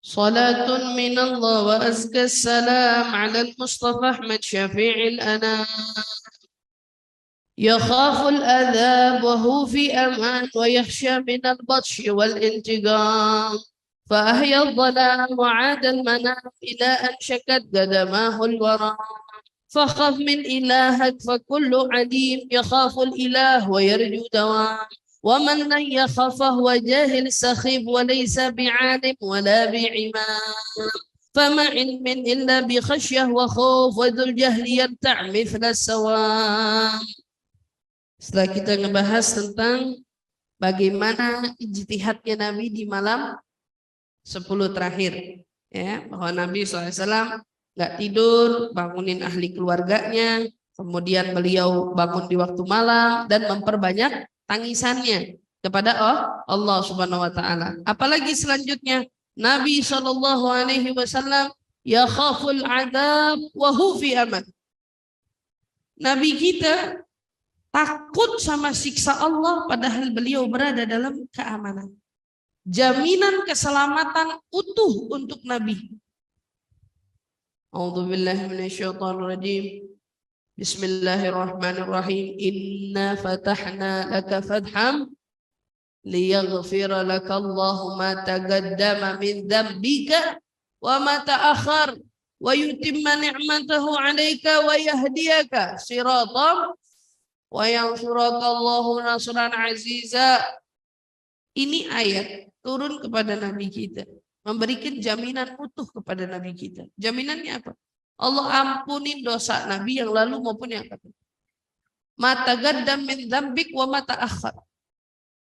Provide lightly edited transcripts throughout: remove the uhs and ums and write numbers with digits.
صلاة من الله وأزكى السلام على المصطفى أحمد شفيع الأنام يخاف العذاب وهو في أمان ويخشى من البطش والانتقام فأحيا الظلام وعاد المنام إلى أن شكت قدماه الورى فخف من إلهك فكل عليم يخاف الإله ويرجو دوام ومن لن يخاف فهو جاهل سخيف وليس بعالم ولا بعمام فما علم إلا بخشية وخوف وذو الجهل يرتع مثل السوام. Setelah kita ngebahas tentang bagaimana ijtihadnya Nabi di malam 10 terakhir, ya, bahwa Nabi SAW nggak tidur, bangunin ahli keluarganya, kemudian beliau bangun di waktu malam dan memperbanyak tangisannya kepada Allah Subhanahu Wa Taala. Apalagi selanjutnya Nabi SAW yakhaful adab wa hu fi aman. Nabi kita takut sama siksa Allah padahal beliau berada dalam keamanan. Jaminan keselamatan utuh untuk Nabi. A'udzubillahi minasyaitonirrajim. Bismillahirrahmanirrahim. Inna fatahna laka fatham liyaghfira laka Allahu ma taqaddama min dzambika wa ma ta'akhkhar wa yutimma ni'matahu 'alaika wa yahdiyaka siratan wa yansurukallahu nasran aziza. Ini ayat turun kepada Nabi kita, memberikan jaminan utuh kepada Nabi kita. Jaminannya apa? Allah ampunin dosa Nabi yang lalu maupun yang akan. Ma taqaddam min dzambik wa ma ta'akhkhar.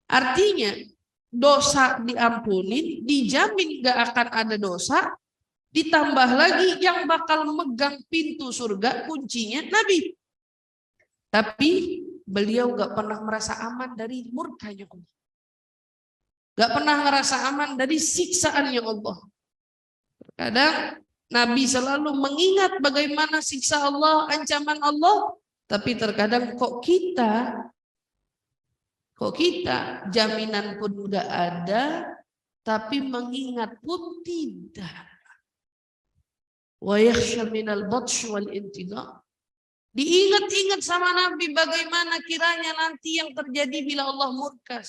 Artinya dosa diampunin, dijamin gak akan ada dosa, ditambah lagi yang bakal megang pintu surga kuncinya Nabi. Tapi beliau gak pernah merasa aman dari murkanya Allah. Gak pernah merasa aman dari siksaannya Allah. Kadang Nabi selalu mengingat bagaimana siksa Allah, ancaman Allah. Tapi terkadang kok kita jaminan pun gak ada, tapi mengingat pun tidak. Wa yakhsha minal batsh wal intiqam. Diingat-ingat sama Nabi bagaimana kiranya nanti yang terjadi bila Allah murka.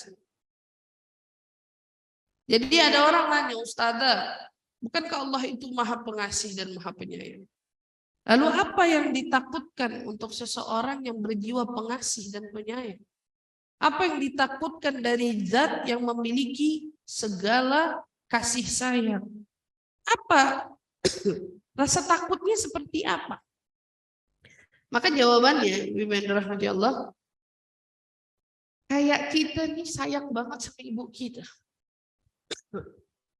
Jadi ada orang nanya, Ustazah, bukankah Allah itu maha pengasih dan maha penyayang? Lalu apa yang ditakutkan untuk seseorang yang berjiwa pengasih dan penyayang? Apa yang ditakutkan dari zat yang memiliki segala kasih sayang? Apa? Rasa takutnya seperti apa? Maka jawabannya, Allah, kayak kita nih sayang banget sama ibu kita.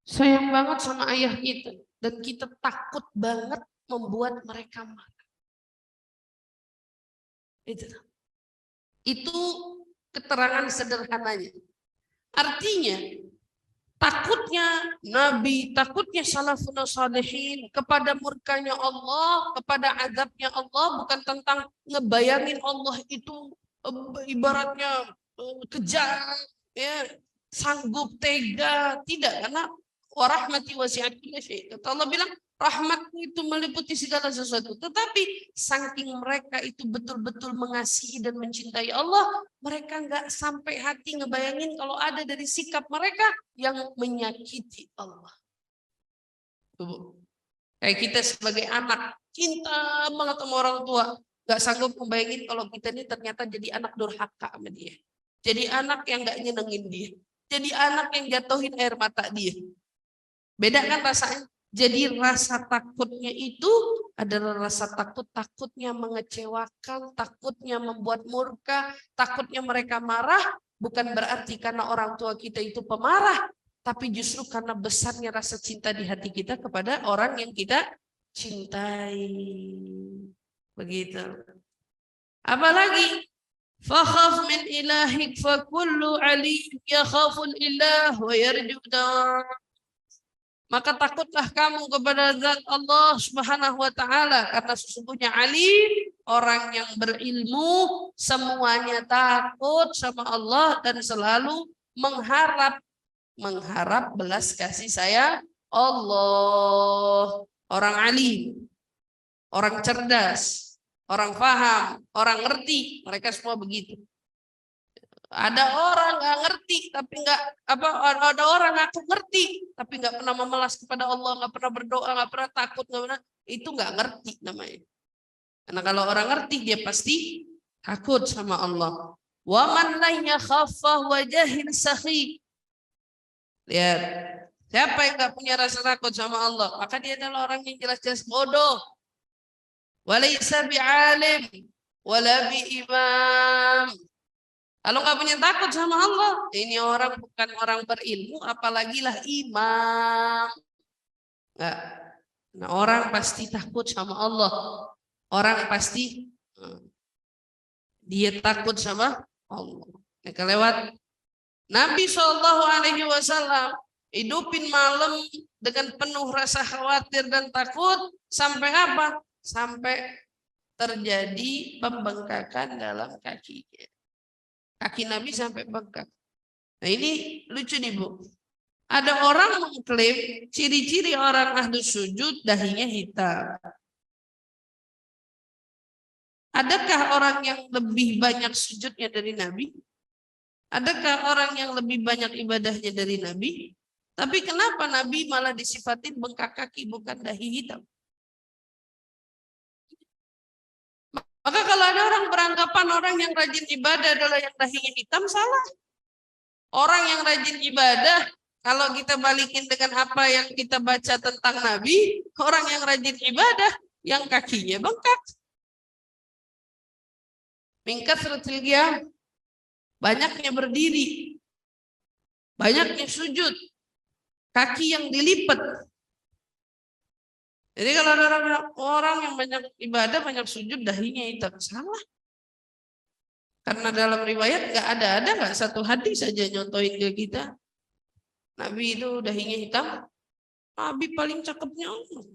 Sayang banget sama ayah kita. Dan kita takut banget membuat mereka marah. Itu keterangan sederhananya. Artinya, takutnya Nabi, takutnya salafun salihin kepada murkanya Allah, kepada azabnya Allah, bukan tentang ngebayangin Allah itu ibaratnya kejam, ya, sanggup, tega, tidak, karena warahmati wasi'at kulli syai'. Kata Allah bilang rahmatku itu meliputi segala sesuatu. Tetapi saking mereka itu betul-betul mengasihi dan mencintai Allah, mereka nggak sampai hati ngebayangin kalau ada dari sikap mereka yang menyakiti Allah. Tuh. Kayak kita sebagai anak cinta banget sama orang tua, nggak sanggup ngebayangin kalau kita ini ternyata jadi anak durhaka sama dia, jadi anak yang nggak nyenengin dia, jadi anak yang jatuhin air mata dia. Beda kan rasanya? Jadi rasa takutnya itu adalah rasa takutnya mengecewakan, takutnya membuat murka, takutnya mereka marah, bukan berarti karena orang tua kita itu pemarah, tapi justru karena besarnya rasa cinta di hati kita kepada orang yang kita cintai. Begitu. Apalagi fakhaf min ilahik fa kullu alim yakhaful ilah wa yarju dawam. Maka takutlah kamu kepada zat Allah Subhanahu wa taala, karena sesungguhnya alim, orang yang berilmu, semuanya takut sama Allah dan selalu mengharap belas kasih Allah, orang alim, orang cerdas, orang paham, orang ngerti, mereka semua begitu. Ada orang nggak ngerti tapi nggak apa, ada orang ngaku ngerti tapi nggak pernah memelas kepada Allah, nggak pernah berdoa, nggak pernah takut, nggak pernah, itu nggak ngerti namanya. Karena kalau orang ngerti dia pasti takut sama Allah. Wa man la yakhaffa wajhin sakhi. Lihat, siapa yang nggak punya rasa takut sama Allah, maka dia adalah orang yang jelas-jelas bodoh. Walaysa bi'alim wala bi'imam. Kalau nggak punya takut sama Allah, ini orang bukan orang berilmu, apalagi lah imam. Nggak. Nah, orang pasti takut sama Allah. Orang pasti dia takut sama Allah. Nah, kelewat Nabi SAW hidupin malam dengan penuh rasa khawatir dan takut sampai apa? Sampai terjadi pembengkakan dalam kakinya. Kaki Nabi sampai bengkak. Nah ini lucu nih Bu. Ada orang mengklaim ciri-ciri orang ahlu sujud dahinya hitam. Adakah orang yang lebih banyak sujudnya dari Nabi? Adakah orang yang lebih banyak ibadahnya dari Nabi? Tapi kenapa Nabi malah disifatin bengkak kaki bukan dahi hitam? Maka kalau ada orang beranggapan orang yang rajin ibadah adalah yang dahinya hitam, salah. Orang yang rajin ibadah, kalau kita balikin dengan apa yang kita baca tentang Nabi, orang yang rajin ibadah, yang kakinya bengkak. Mingkat suratil qiyam, banyaknya berdiri, banyaknya sujud, kaki yang dilipat. Jadi kalau ada orang yang banyak ibadah, banyak sujud, dahinya hitam, salah. Karena dalam riwayat ada nggak satu hadis saja nyontohin ke kita. Nabi itu dahinya hitam, Nabi paling cakepnya Allah.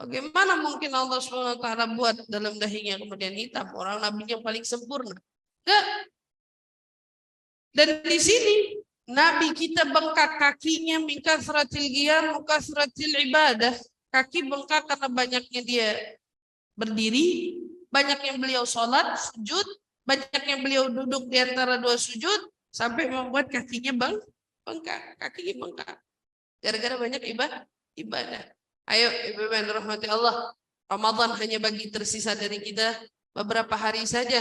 Bagaimana mungkin Allah SWT buat dalam dahinya kemudian hitam? Orang Nabi yang paling sempurna. Enggak. Dan di sini Nabi kita bengkak kakinya min kasratil qiyam kasratil ibadah. Kaki bengkak karena banyaknya dia berdiri, banyaknya beliau sholat, sujud, banyaknya beliau duduk di antara dua sujud sampai membuat kakinya bengkak, kakinya bengkak. Gara-gara banyak ibadah. Ayo ibu-ibu yang dirahmati Allah, Ramadan hanya bagi tersisa dari kita beberapa hari saja.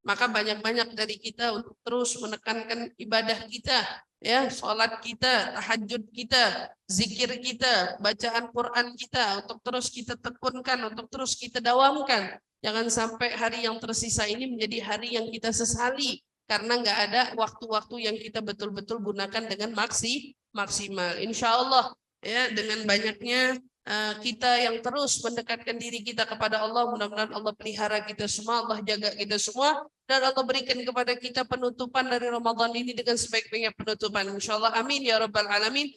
Maka banyak-banyak dari kita untuk terus menekankan ibadah kita, ya, sholat kita, tahajud kita, zikir kita, bacaan Quran kita, untuk terus kita tekunkan, untuk terus kita dawamkan. Jangan sampai hari yang tersisa ini menjadi hari yang kita sesali karena nggak ada waktu-waktu yang kita betul-betul gunakan dengan maksimal. Insya Allah, ya, dengan banyaknya kita yang terus mendekatkan diri kita kepada Allah, mudah-mudahan Allah pelihara kita semua, Allah jaga kita semua, dan Allah berikan kepada kita penutupan dari Ramadan ini dengan sebaik-baiknya penutupan. Insyaallah, amin ya rabbal alamin.